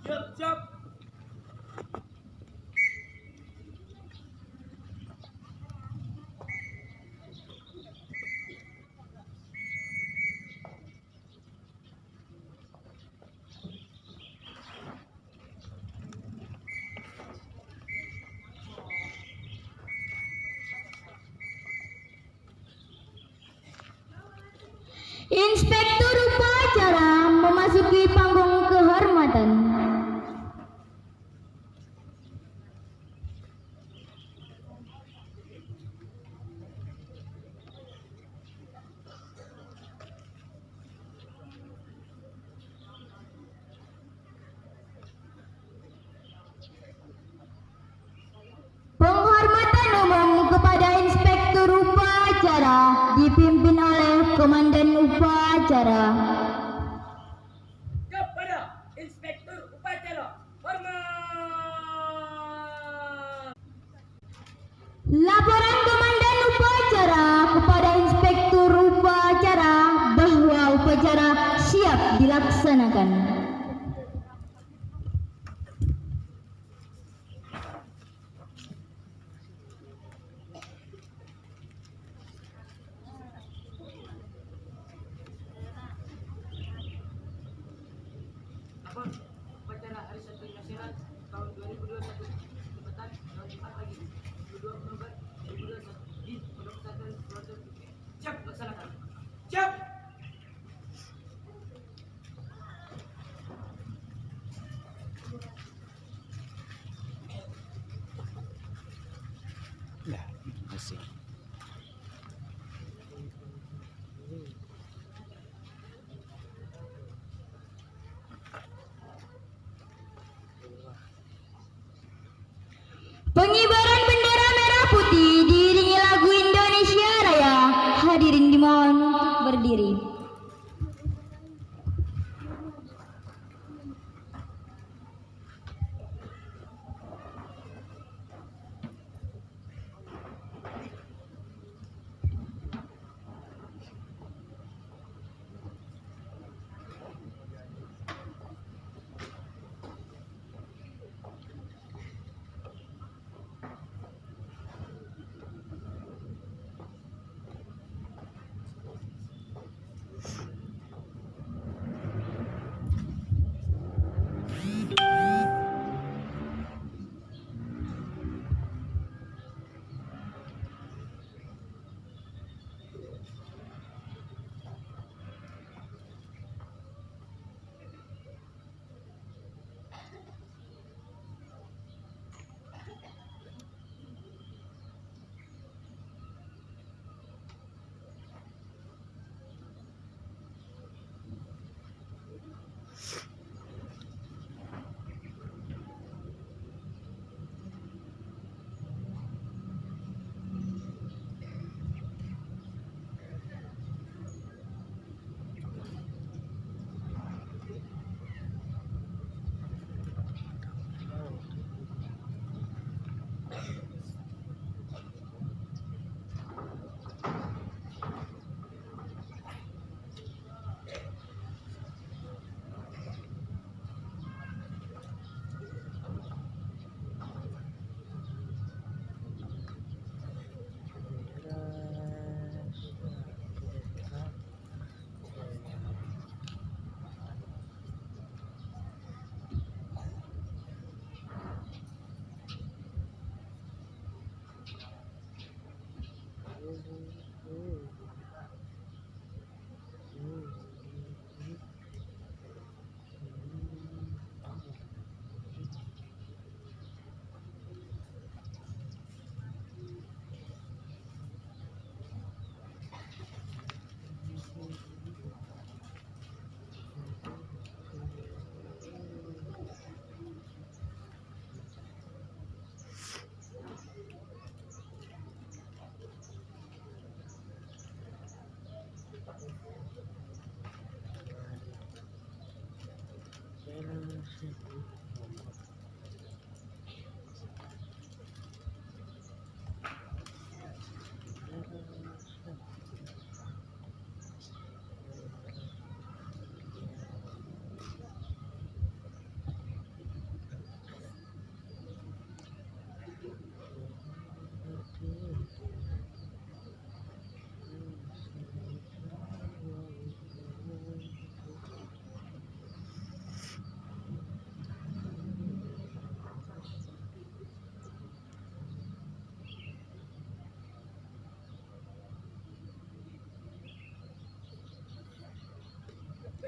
Siap, siap. Inspektur upacara memasuki panggung kehormatan. Penghormatan umum kepada Inspektur upacara dipimpin oleh Komandan upacara. Kepada Inspektur Upacara, hormat. Laporan Komandan upacara kepada Inspektur upacara bahwa upacara siap dilaksanakan. Lapor upacara Hari Santri Nasional tahun 2021. Tepatan tahun 4 pagi 22 Oktober 2021 di Pondok Pesantren Prodok. Siap laksanakan. Siap.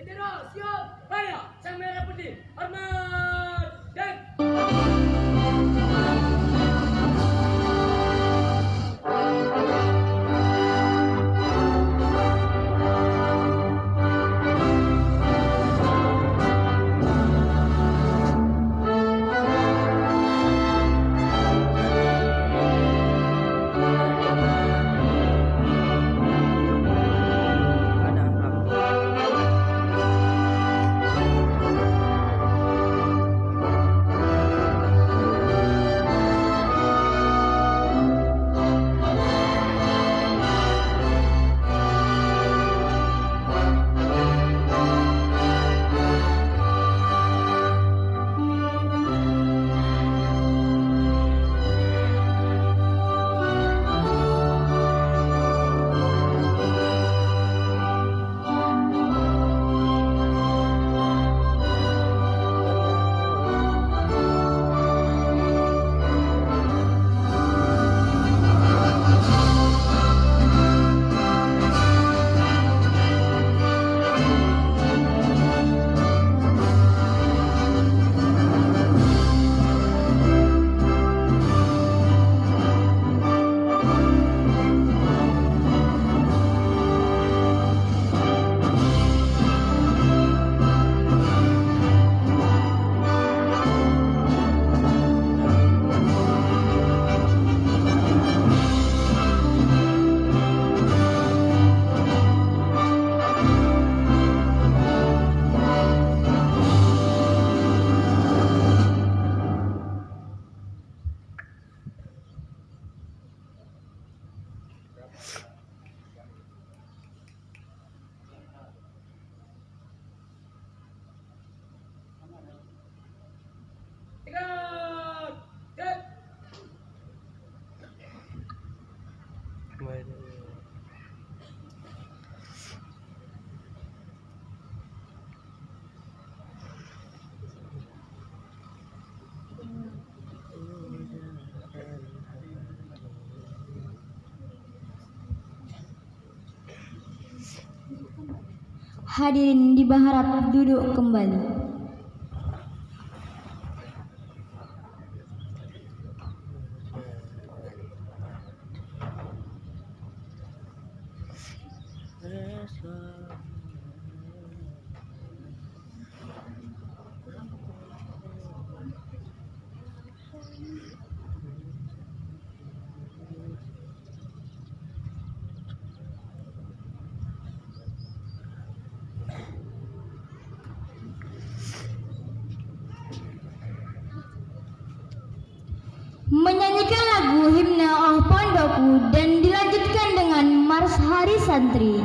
Vetera siap. Raya sang merah putih. Hormat dan Hadirin diharap duduk kembali. Menyanyikan lagu himne Oh Pondokku dan dilanjutkan dengan Mars Hari Santri.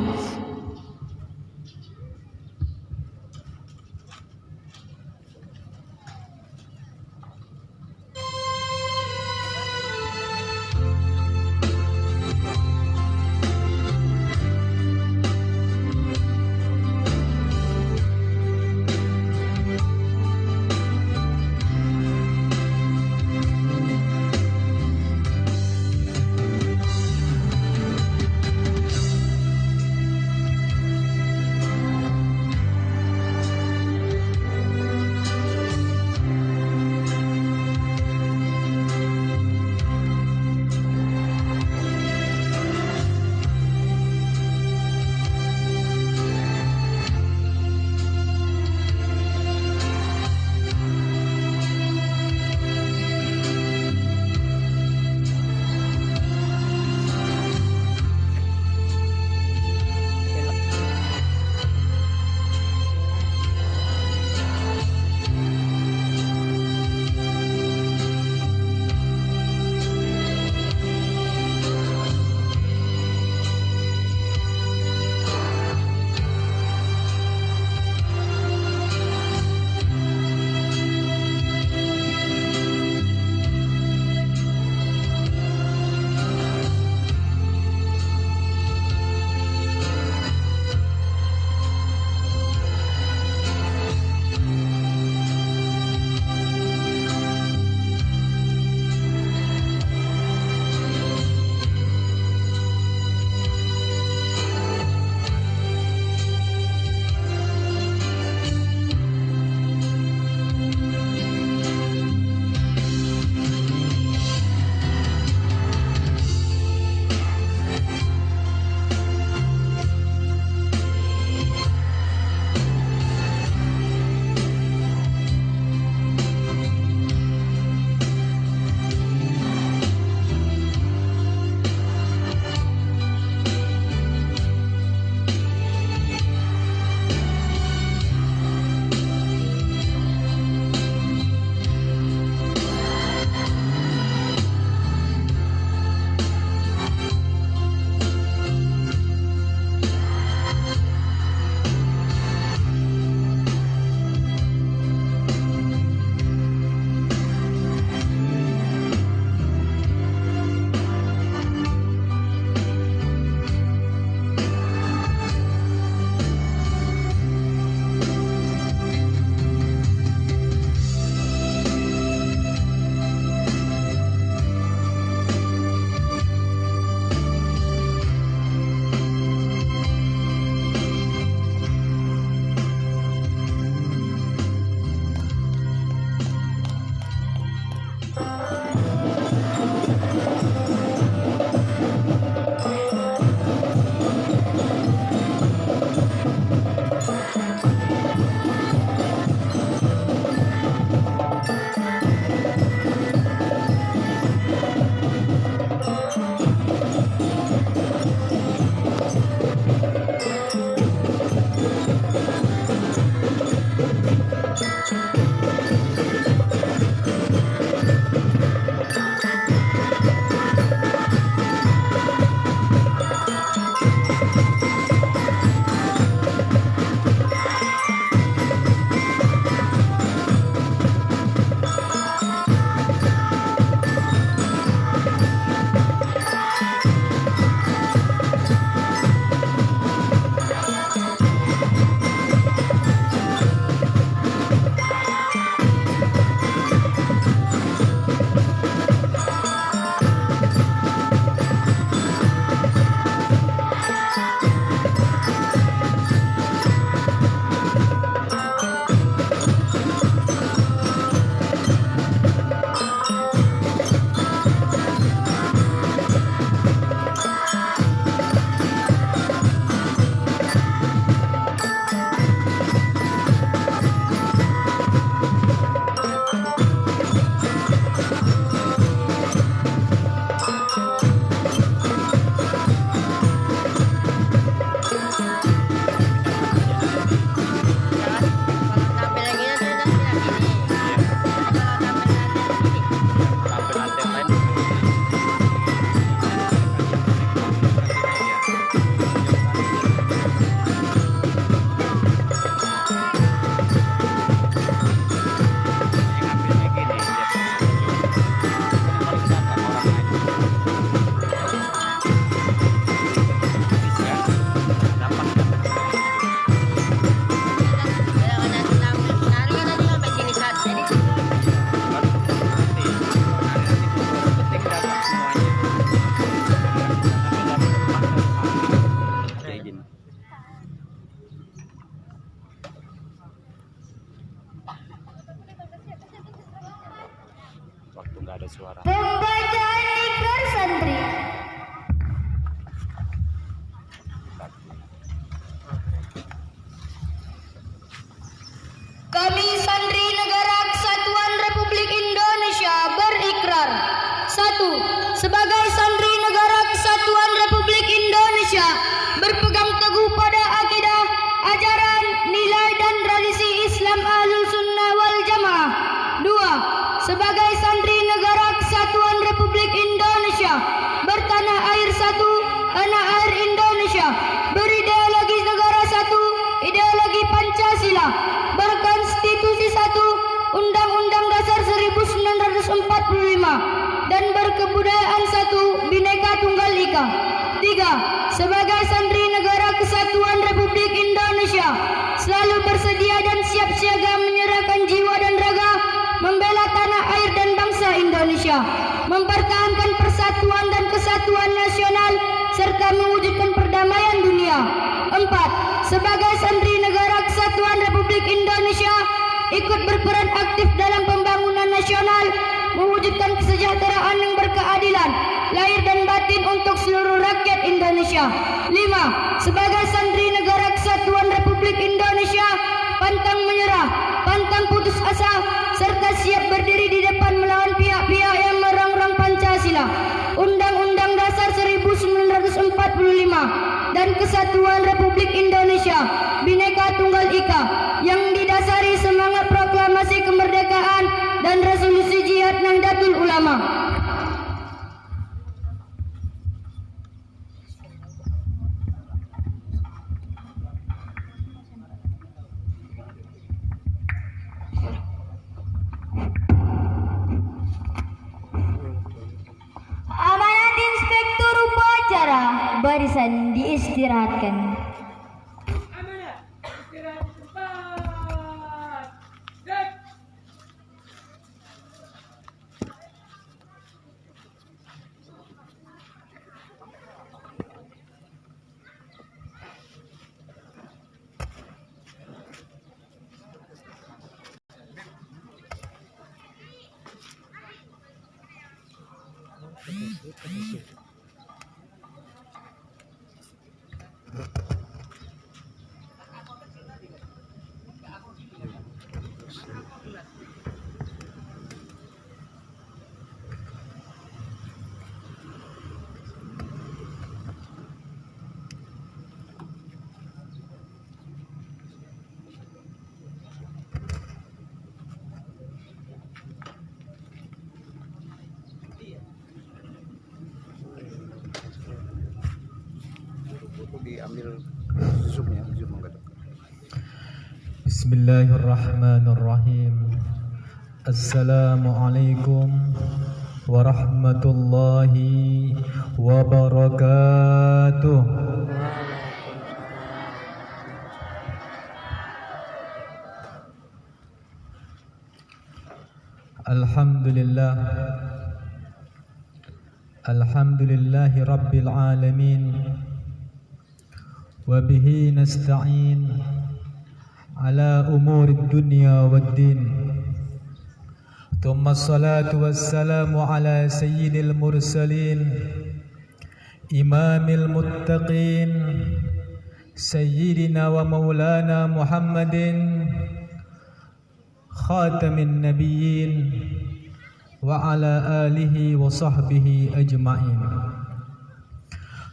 nggak ada suara. Pembacaan ikrar santri. Kami santri Negara Kesatuan Republik Indonesia berikrar. 1. Sebagai santri Negara Kesatuan Republik Indonesia, berpegang teguh pada akidah, ajaran, nilai dan tradisi Islam Ahlus Sunnah wal Jamaah. 2. Sebagai santri Negara Kesatuan Republik Indonesia, bertanah air satu, tanah air Indonesia, berideologi negara satu, ideologi Pancasila, berkonstitusi satu, Undang-Undang Dasar 1945, dan berkebudayaan satu, Bhinneka Tunggal Ika. 3. Sebagai santri Negara Kesatuan Republik Indonesia, selalu bersedia dan siap siaga menyerahkan jiwa dan raga, membela tanah air dan bangsa Indonesia, mempertahankan persatuan dan kesatuan nasional, serta mewujudkan perdamaian dunia. 4. Sebagai santri Negara Kesatuan Republik Indonesia, ikut berperan aktif dalam pembangunan nasional, mewujudkan kesejahteraan yang berkeadilan, lahir dan batin untuk seluruh rakyat Indonesia. 5. Sebagai santri Negara Kesatuan Republik Indonesia, pantang menyerah, pantang putus asa, serta siap berdiri di depan melawan pihak-pihak yang merongrong Pancasila, Undang-Undang Dasar 1945, dan Kesatuan Republik Indonesia, Bhinneka Tunggal Ika, yang didasari semangat proklamasi kemerdekaan dan resolusi Jihad Nahdlatul Ulama. Amanat Inspektur Upacara, barisan diistirahatkan. Amanah, istirahat tempat. Dek. Diambil zoomnya, zoom enggak. Bismillahirrahmanirrahim. Assalamualaikum warahmatullahi wabarakatuh. Alhamdulillah, alhamdulillahi rabbil alamin, wa bihi nasta'in ala umuri dunya waddin. Thumma salatu wassalamu ala sayyidil mursalin, imamil muttaqin, sayyidina wa maulana Muhammadin, khatamin nabiyyin, wa ala alihi wa sahbihi ajma'in.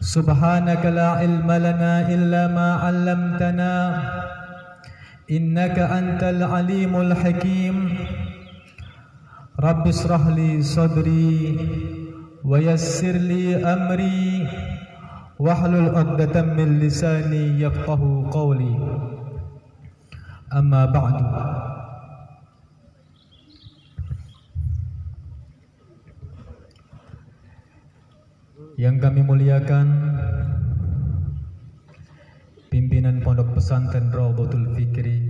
Subhanaka la ilma lana illa ma 'allamtana, innaka antal alimul hakim. Rabbi shrah li sadri wa yassir li amri wahlul 'uqdatam min lisani yafqahu qawli. Amma ba'du. Yang kami muliakan pimpinan Pondok Pesantren Raudhatul Fikri,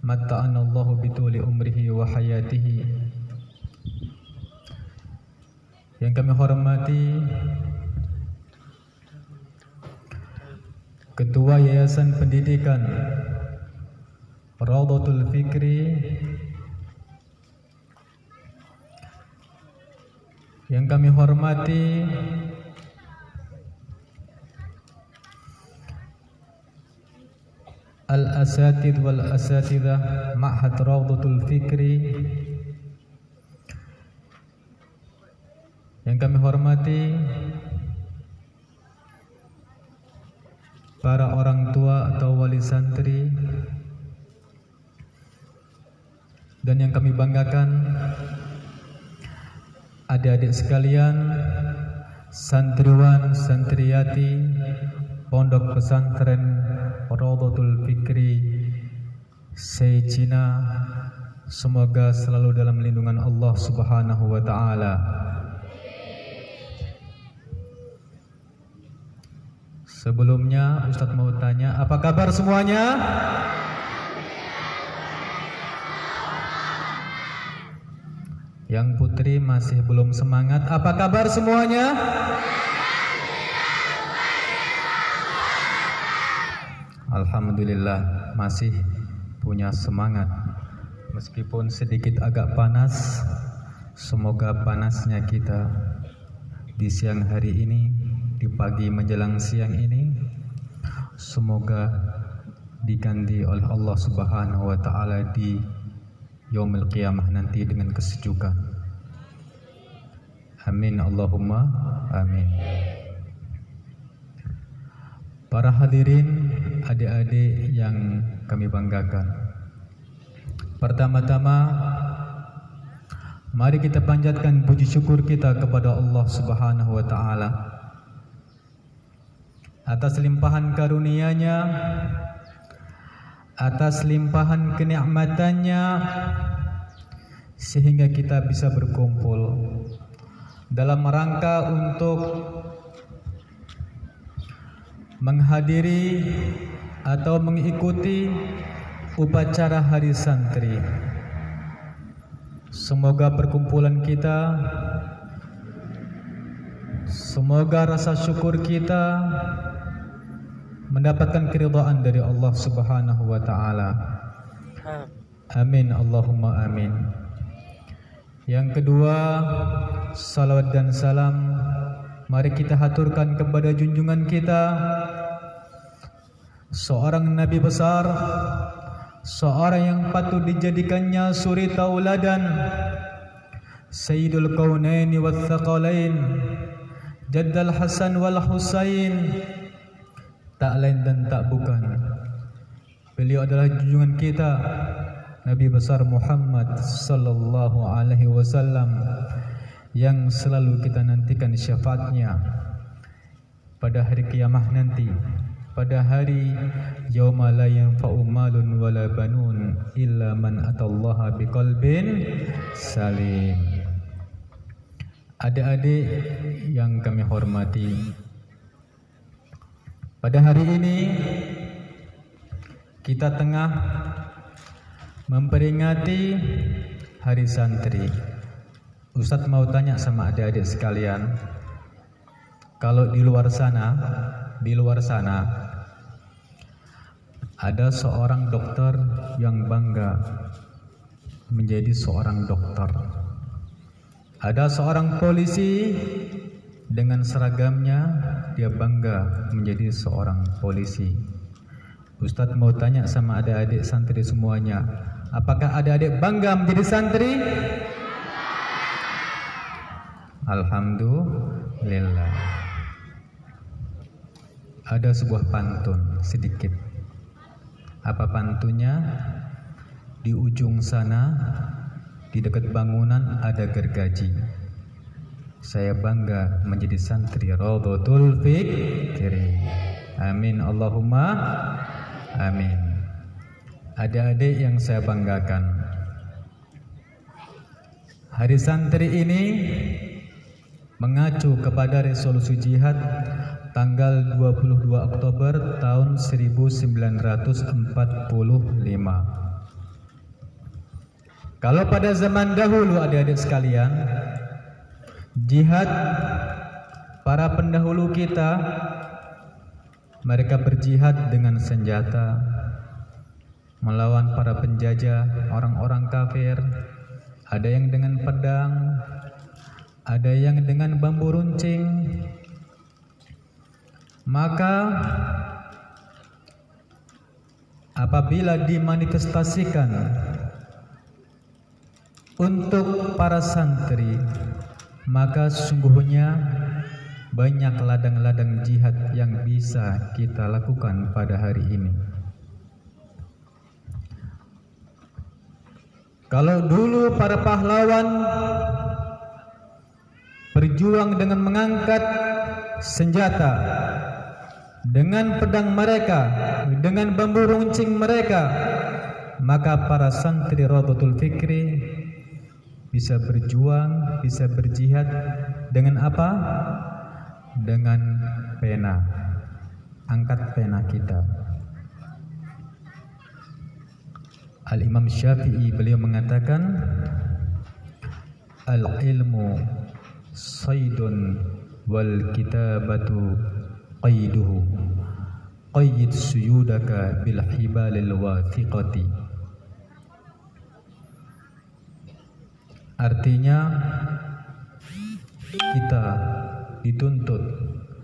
matta'anallahu bituli umrihi wa hayatihi. Yang kami hormati Ketua Yayasan Pendidikan Raudhatul Fikri, Yang kami hormati Al-Asatid wal Asatidah Ma'had Rawdatul Fikri. Yang kami hormati para orang tua atau wali santri. Dan yang kami banggakan, adik-adik sekalian, santriwan, santriyati Pondok Pesantren Rawdatul Fikri Seycina, semoga selalu dalam lindungan Allah Subhanahu wa taala. Sebelumnya Ustadz mau tanya, apa kabar semuanya? Yang putri masih belum semangat, apa kabar semuanya? Alhamdulillah masih punya semangat. Meskipun sedikit agak panas, semoga panasnya kita di siang hari ini, di pagi menjelang siang ini, semoga diganti oleh Allah Subhanahu wa taala di yaumil qiyamah nanti dengan kesejukan. Amin Allahumma amin. Para hadirin, adik-adik yang kami banggakan, pertama-tama mari kita panjatkan puji syukur kita kepada Allah Subhanahu wa taala atas limpahan karunia-Nya, atas limpahan kenikmatannya, sehingga kita bisa berkumpul dalam rangka untuk menghadiri atau mengikuti upacara Hari Santri. Semoga perkumpulan kita, semoga rasa syukur kita mendapatkan keridhaan dari Allah Subhanahu wa taala. Amin Allahumma amin. Yang kedua, salawat dan salam mari kita haturkan kepada junjungan kita, seorang nabi besar, seorang yang patut dijadikannya suri tauladan, Sayyidul Kaunaini wal Thaqalain, Jaddal Hasan wal Husain, tak lain dan tak bukan, beliau adalah junjungan kita, Nabi besar Muhammad sallallahu alaihi wasallam, yang selalu kita nantikan syafaatnya pada hari kiamah nanti, pada hari yauma la yanfa'u malun wala banun illa man atallaha biqalbin salim. Adik-adik yang kami hormati, pada hari ini kita tengah memperingati Hari Santri. Ustadz mau tanya sama adik-adik sekalian, kalau di luar sana ada seorang dokter yang bangga menjadi seorang dokter, ada seorang polisi dengan seragamnya, dia bangga menjadi seorang polisi. Ustadz mau tanya sama adik-adik santri semuanya, apakah adik-adik bangga menjadi santri? Alhamdulillah. Ada sebuah pantun sedikit. Apa pantunnya? Di ujung sana, di dekat bangunan ada gergaji. Saya bangga menjadi santri Rawdatul Fikri. Amin Allahumma amin. Adik-adik yang saya banggakan, Hari Santri ini mengacu kepada resolusi jihad tanggal 22 Oktober tahun 1945. Kalau pada zaman dahulu adik-adik sekalian, jihad para pendahulu kita, mereka berjihad dengan senjata melawan para penjajah, orang-orang kafir. Ada yang dengan pedang, ada yang dengan bambu runcing. Maka apabila dimanifestasikan untuk para santri, maka sungguhnya banyak ladang-ladang jihad yang bisa kita lakukan pada hari ini. Kalau dulu para pahlawan berjuang dengan mengangkat senjata, dengan pedang mereka, dengan bambu runcing mereka, maka para santri Rawdatul Fikri bisa berjuang, bisa berjihad dengan apa? Dengan pena. Angkat pena kita. Al-Imam Syafi'i beliau mengatakan, al-ilmu saydun wal kitabatu qayduhu qayyid suyudaka bil hibalil wathiqati. Artinya kita dituntut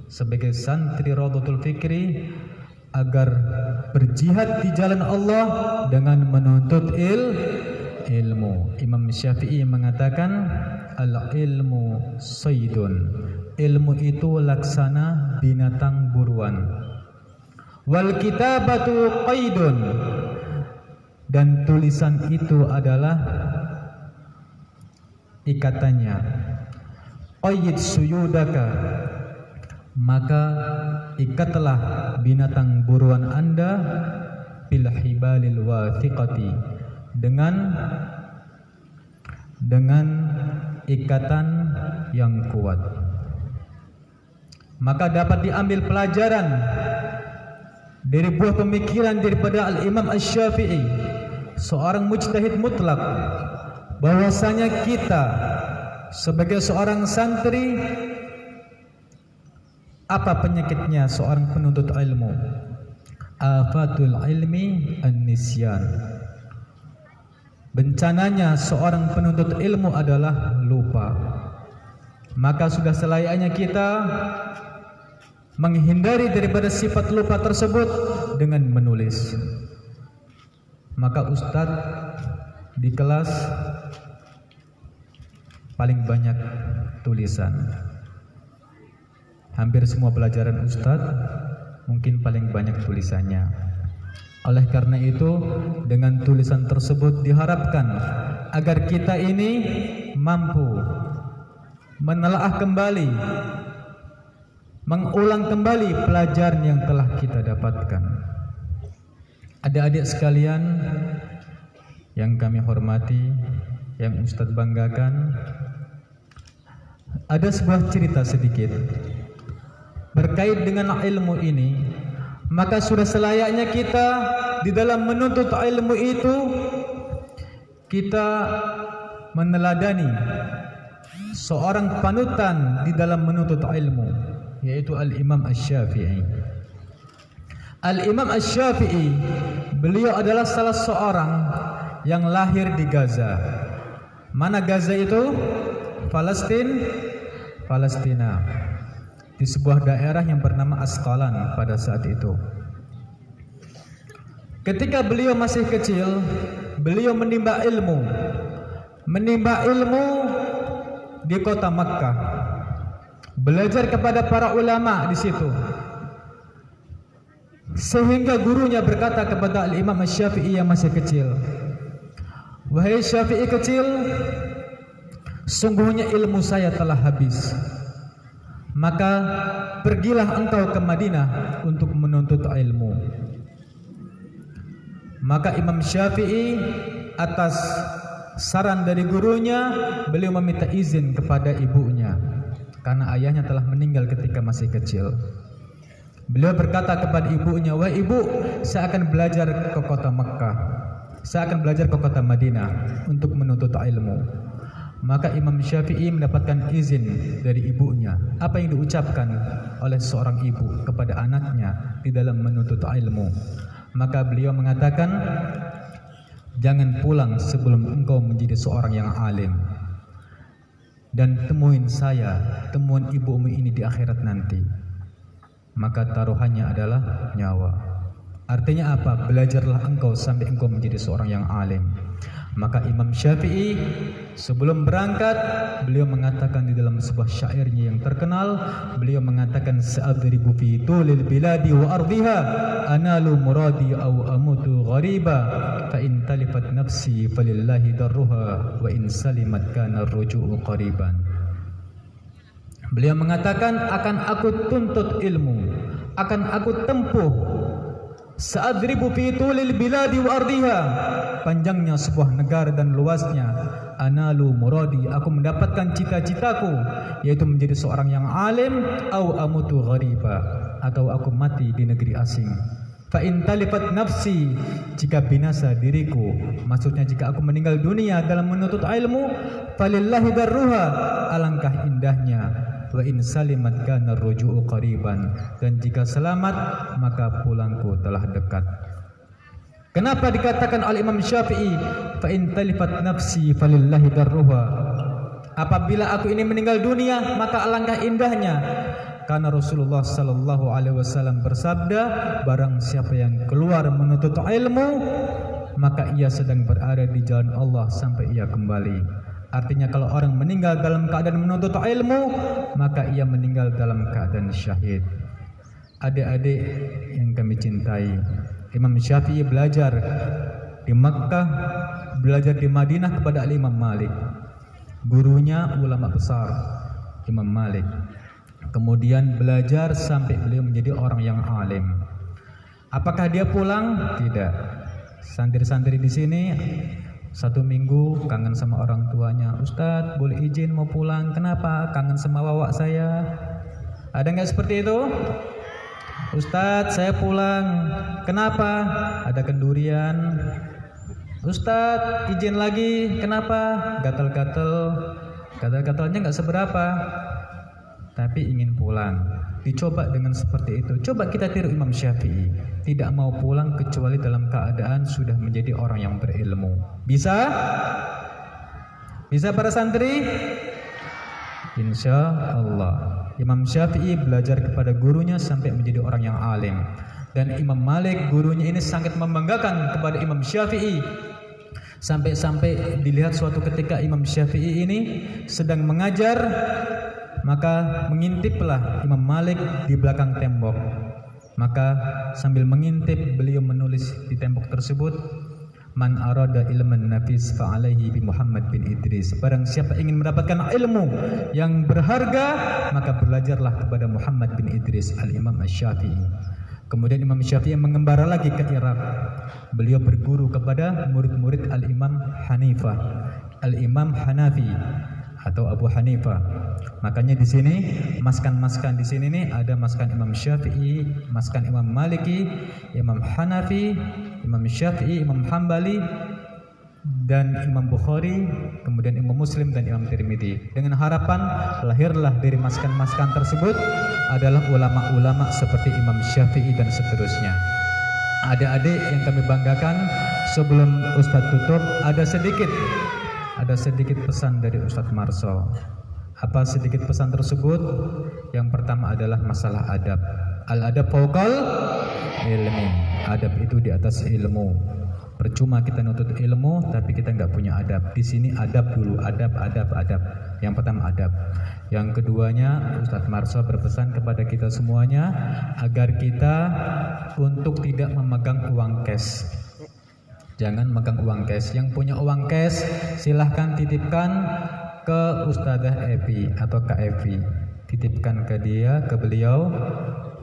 sebagai santri Rawdatul Fikri agar berjihad di jalan Allah dengan menuntut ilmu. Imam Syafi'i mengatakan al-ilmu saydun, ilmu itu laksana binatang buruan. Wal kitabatu qaidun, dan tulisan itu adalah ikatannya. Qayyid suyudaka, maka ikatlah binatang buruan Anda bil hibalil wathiqati, dengan ikatan yang kuat. Maka dapat diambil pelajaran dari buah pemikiran daripada Al-Imam Asy-Syafi'i, seorang mujtahid mutlak, bahwasanya kita sebagai seorang santri, apa penyakitnya seorang penuntut ilmu? Afatul ilmi an-nisyan. Bencananya seorang penuntut ilmu adalah lupa. Maka sudah selayaknya kita menghindari daripada sifat lupa tersebut dengan menulis. Maka ustadz di kelas paling banyak tulisan. Hampir semua pelajaran ustadz mungkin paling banyak tulisannya. Oleh karena itu, dengan tulisan tersebut diharapkan agar kita ini mampu menelaah kembali, mengulang kembali pelajaran yang telah kita dapatkan. Adik-adik sekalian yang kami hormati, yang Ustadz banggakan, ada sebuah cerita sedikit berkait dengan ilmu ini. Maka sudah selayaknya kita di dalam menuntut ilmu itu kita meneladani seorang panutan di dalam menuntut ilmu, yaitu Al-Imam Asy-Syafi'i. Al-Imam Asy-Syafi'i, beliau adalah salah seorang yang lahir di Gaza. Mana Gaza itu? Palestina. Di sebuah daerah yang bernama Asqalan pada saat itu. Ketika beliau masih kecil, beliau menimba ilmu di kota Makkah, belajar kepada para ulama di situ. Sehingga gurunya berkata kepada Al-Imam Asy-Syafi'i yang masih kecil, "Wahai Syafi'i kecil, sungguhnya ilmu saya telah habis. Maka pergilah engkau ke Madinah untuk menuntut ilmu." Maka Imam Syafi'i atas saran dari gurunya, beliau meminta izin kepada ibunya karena ayahnya telah meninggal ketika masih kecil. Beliau berkata kepada ibunya, "Wahai ibu, saya akan belajar ke kota Makkah. Saya akan belajar ke kota Madinah untuk menuntut ilmu." Maka Imam Syafi'i mendapatkan izin dari ibunya. Apa yang diucapkan oleh seorang ibu kepada anaknya di dalam menuntut ilmu? Maka beliau mengatakan, "Jangan pulang sebelum engkau menjadi seorang yang alim. dan temuin saya, temuin ibumu ini di akhirat nanti. Maka taruhannya adalah nyawa. Artinya apa? Belajarlah engkau sampai engkau menjadi seorang yang alim. Maka Imam Syafi'i sebelum berangkat, beliau mengatakan di dalam sebuah syairnya yang terkenal, beliau mengatakan, sa'adribu fi tulil biladi wa ardiha analu muradi aw amutu ghariba fa in talifat nafsi falillahi darruha wa in salimat kana ar-ruju'u qariban. Beliau mengatakan, akan aku tuntut ilmu, akan aku tempuh, sa'adribu fi tulil biladi wa ardiha, panjangnya sebuah negara dan luasnya, analu muradi, aku mendapatkan cita-citaku, yaitu menjadi seorang yang alim, au amutu ghariba, atau aku mati di negeri asing. Fa in talifat nafsi, jika binasa diriku, maksudnya jika aku meninggal dunia dalam menuntut ilmu, falillahi darruha, alangkah indahnya. Wa in salimat kana ruju'u qariban, dan jika selamat maka pulangku telah dekat. Kenapa dikatakan oleh Imam Syafi'i fa in talifat nafsi falillahi darruha? Apabila aku ini meninggal dunia maka alangkah indahnya. Karena Rasulullah sallallahu alaihi wasallam bersabda, barang siapa yang keluar menuntut ilmu maka ia sedang berada di jalan Allah sampai ia kembali. Artinya kalau orang meninggal dalam keadaan menuntut ilmu, maka ia meninggal dalam keadaan syahid. Adik-adik yang kami cintai, Imam Syafi'i belajar di Makkah, belajar di Madinah kepada Imam Malik. Gurunya ulama besar Imam Malik. Kemudian belajar sampai beliau menjadi orang yang alim. Apakah dia pulang? Tidak. Santri-santri di sini 1 minggu kangen sama orang tuanya. Ustadz, boleh izin mau pulang. Kenapa? Kangen sama wawak saya. Ada nggak seperti itu? Ustadz, saya pulang. Kenapa? Ada kendurian. Ustadz, izin lagi. Kenapa? Gatal-gatal. Gatal-gatalnya nggak seberapa, tapi ingin pulang. Dicoba dengan seperti itu. Coba kita tiru Imam Syafi'i, tidak mau pulang kecuali dalam keadaan sudah menjadi orang yang berilmu. Bisa? Bisa para santri? Insya Allah. Imam Syafi'i belajar kepada gurunya sampai menjadi orang yang alim. Dan Imam Malik, gurunya ini sangat membanggakan kepada Imam Syafi'i. Sampai-sampai dilihat suatu ketika Imam Syafi'i ini sedang mengajar, maka mengintiplah Imam Malik di belakang tembok. Maka sambil mengintip beliau menulis di tembok tersebut, man arada ilman nafis fa'alaihi bi Muhammad bin Idris. Barang siapa ingin mendapatkan ilmu yang berharga, maka belajarlah kepada Muhammad bin Idris, al-Imam Asy-Syafi'i. Kemudian Imam Syafi'i mengembara lagi ke Irak. Beliau berguru kepada murid-murid al-Imam Hanifah, al-Imam Hanafi atau Abu Hanifah. Makanya di sini maskan-maskan di sini nih ada maskan Imam Syafi'i, maskan Imam Maliki, Imam Hanafi, Imam Syafi'i, Imam Hambali, dan Imam Bukhari, kemudian Imam Muslim dan Imam Tirmidzi. Dengan harapan lahirlah dari maskan-maskan tersebut adalah ulama-ulama seperti Imam Syafi'i dan seterusnya. Adik-adik yang kami banggakan, sebelum Ustadz tutup ada sedikit pesan dari Ustadz Marso. Apa sedikit pesan tersebut? Yang pertama adalah masalah adab. Al-adab fauqal ilmi. Adab itu di atas ilmu. Percuma kita nuntut ilmu tapi kita nggak punya adab. Di sini adab dulu, adab. Yang pertama adab. Yang keduanya, Ustadz Marso berpesan kepada kita semuanya agar kita untuk tidak memegang uang cash. Jangan megang uang cash. Yang punya uang cash silahkan titipkan ke Ustadzah Evi atau Kak Evi. Titipkan ke dia, ke beliau.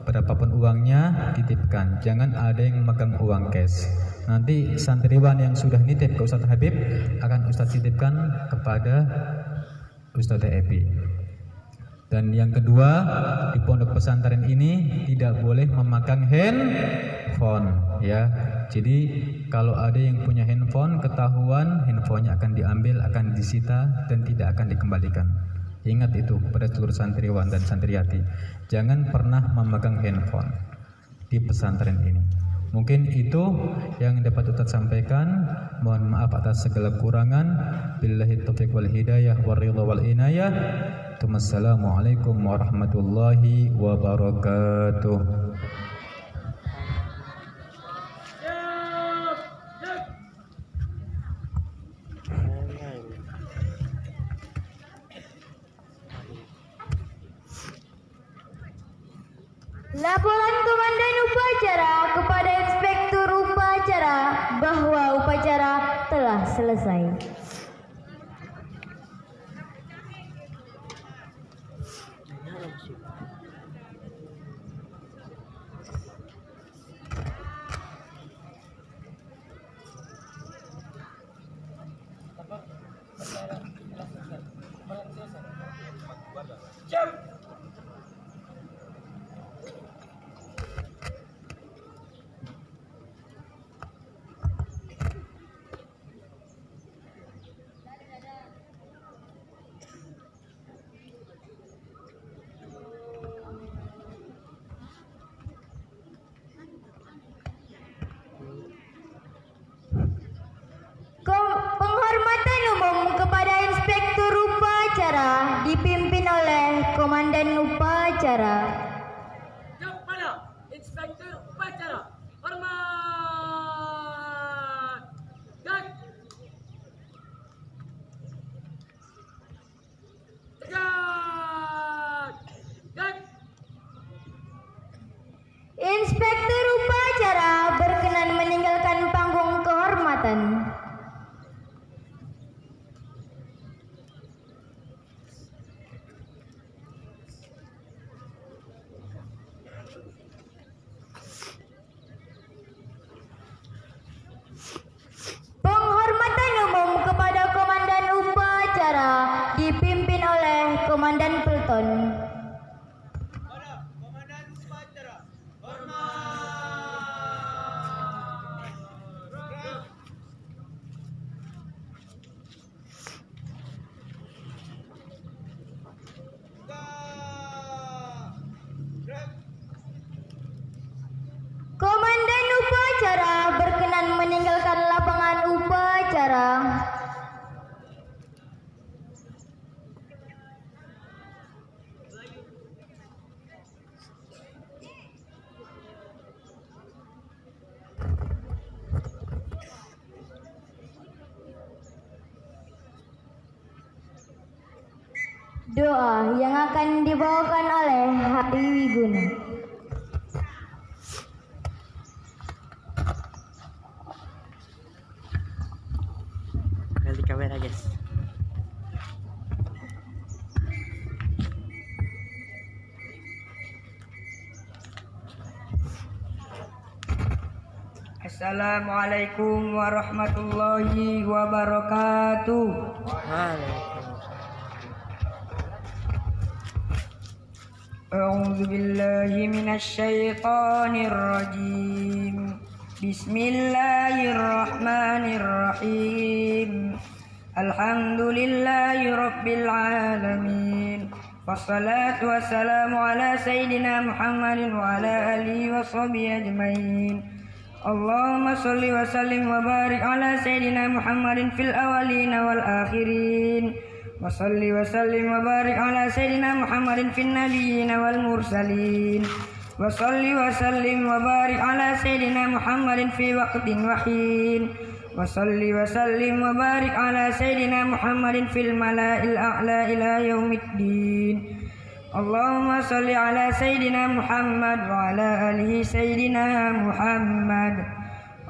Berapapun uangnya titipkan. Jangan ada yang memegang uang cash. Nanti santriwan yang sudah nitip ke Ustadz Habib akan Ustadz titipkan kepada Ustadzah Evi. Dan yang kedua, di pondok pesantren ini tidak boleh memegang handphone, ya. Jadi kalau ada yang punya handphone, ketahuan handphonenya akan diambil, akan disita dan tidak akan dikembalikan. Ingat itu pada seluruh santriwan dan santriati. Jangan pernah memegang handphone di pesantren ini. Mungkin itu yang dapat Ustaz sampaikan. Mohon maaf atas segala kurangan. Billahi taufiq wal hidayah wal ridha wal inayah. Wassalamualaikum warahmatullahi wabarakatuh. Laporan Komandan Upacara kepada Inspektur Upacara bahwa upacara telah selesai. Penghormatan umum kepada Inspektur Upacara dipimpin oleh Komandan Upacara. Kepada Inspektur Upacara, hormat. Dan tegak. Dan Inspektur Upacara berkenan meninggalkan panggung kehormatan. Penghormatan umum kepada Komandan Upacara dipimpin oleh Komandan Pelton. Komandan Upacara berkenan meninggalkan lapangan upacara. Doa yang akan dibawakan oleh Hari Wiguna. Ganti kamera guys. Assalamualaikum warahmatullahi wabarakatuh. A'udzu billahi minasy syaithanir rajim. Bismillahirrahmanirrahim. Alhamdulillahi rabbil alamin. Wassalatu wassalamu ala sayyidina Muhammadin wa ala alihi wa sahbihi ajmain. Allahumma sholli wa sallim wa barik ala sayyidina Muhammadin fil awwalin wal akhirin. Wa sholli wa sallim wa barik ala sayyidina Muhammadin fin nabiyyin wal mursalin. Wa sholli wa sallim wa barik ala sayyidina Muhammadin fi waqtin wa hin. Wa sholli wa sallim wa barik ala sayyidina Muhammadin fil mala'il a'la ila yaumiddin. Allahumma sholli ala sayyidina Muhammad wa ala alihi sayyidina Muhammad.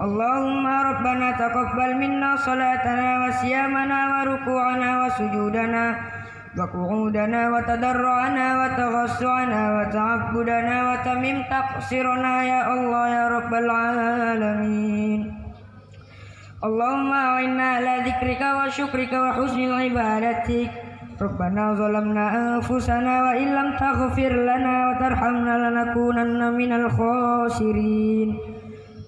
Allahumma rabbana taqabbal minna salatana wa siyamana wa ruku'ana wa sujudana wa qu'udana wa tadarru'ana wa taghassu'ana wa ta'abbudana wa tamim taqsirana ya Allah ya rabbal alamin. Allahumma a'inna ala dzikrika wa syukrika wa husnil ibadatik. Rabbana zalamna anfusana wa illam taghfir lana wa tarhamna lanakunanna minal khasirin.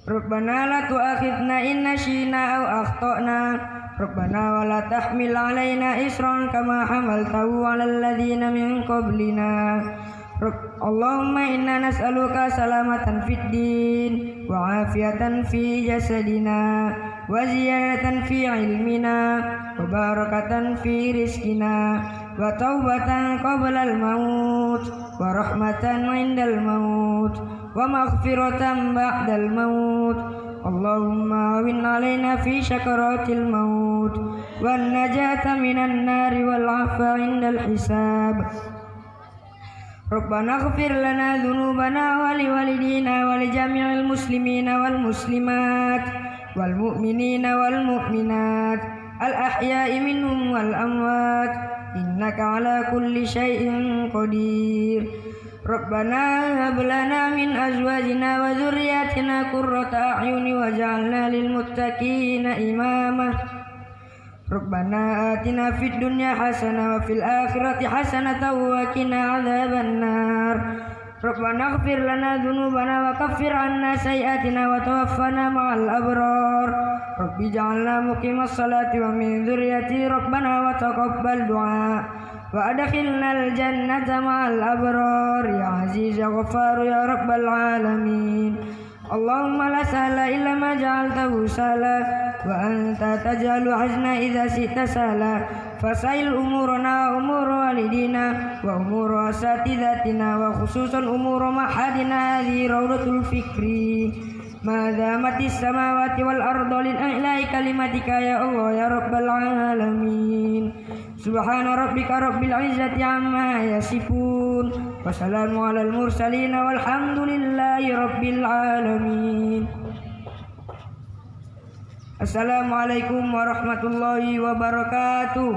Rabbana la tu'akhidna in nasyina aw akhtana. Rabbana wa la tahmil alaina isran kama hamaltahu 'alal ladzina min qablina. Allahumma inna nas'aluka salamatan fid din wa afiatan fi jasadina wa ziyadatan fi ilmina wa barakatan fi rizkina wa taubatan qabla al-maut wa rahmatan 'indal maut wa maghfiratan ba'dal maut. Allahumma awin alaina fi syakaratil maut wan najata minan nari wal 'afwa 'indal hisab. Rabbana ighfir lana dhunubana wa liwalidina wa li jami'il muslimina wal muslimat wal mu'minina wal mu'minat al ahya'i minhum wal amwat innaka ala kulli syai'in qadir. Rabbana hab lana min azwajina wa dhurriyyatina qurrata a'yuni waj'alna lil muttaqina imama. Rabbana atina fid dunya hasanah wa fil akhirati hasanatan wa qina adzaban nar. Rabbana ighfir lana dhunubana wa kaffir 'anna sayyi'atina wa tawaffana ma'al abrar. Rabbi ij'alna muqimas salati wa min dzurriyyati rabbana wa taqabbal du'a wa adkhilnal jannata ma'al abrar ya aziz ya ghaffar ya rabbal alamin. Allahumma la sahla illa ma ja'altahu sahla wa anta taj'alu hazna idza syi'ta sahla fasail umurana umur walidina wa umur asatidatina wa khususan umur mahadina hadhi rawdatul fikri ma damatis samawati wal ardu lil a'la'i kalimatika ya Allah ya rabbal alamin. Subhana rabbika rabbil izzati amma yasifun wa salamun alal mursalin walhamdulillahi rabbil alamin. Assalamualaikum warahmatullahi wabarakatuh.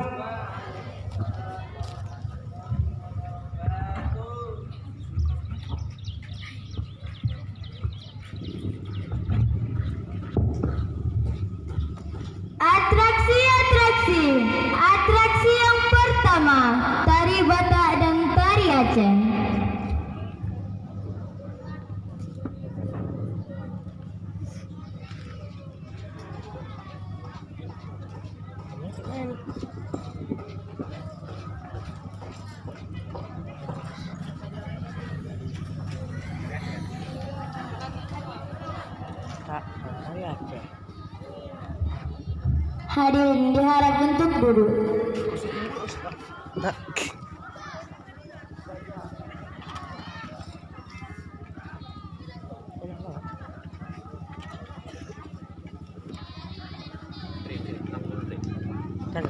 Atraksi yang pertama, tari Batak dan tari Aceh. Hadirin diharap untuk duduk. Kan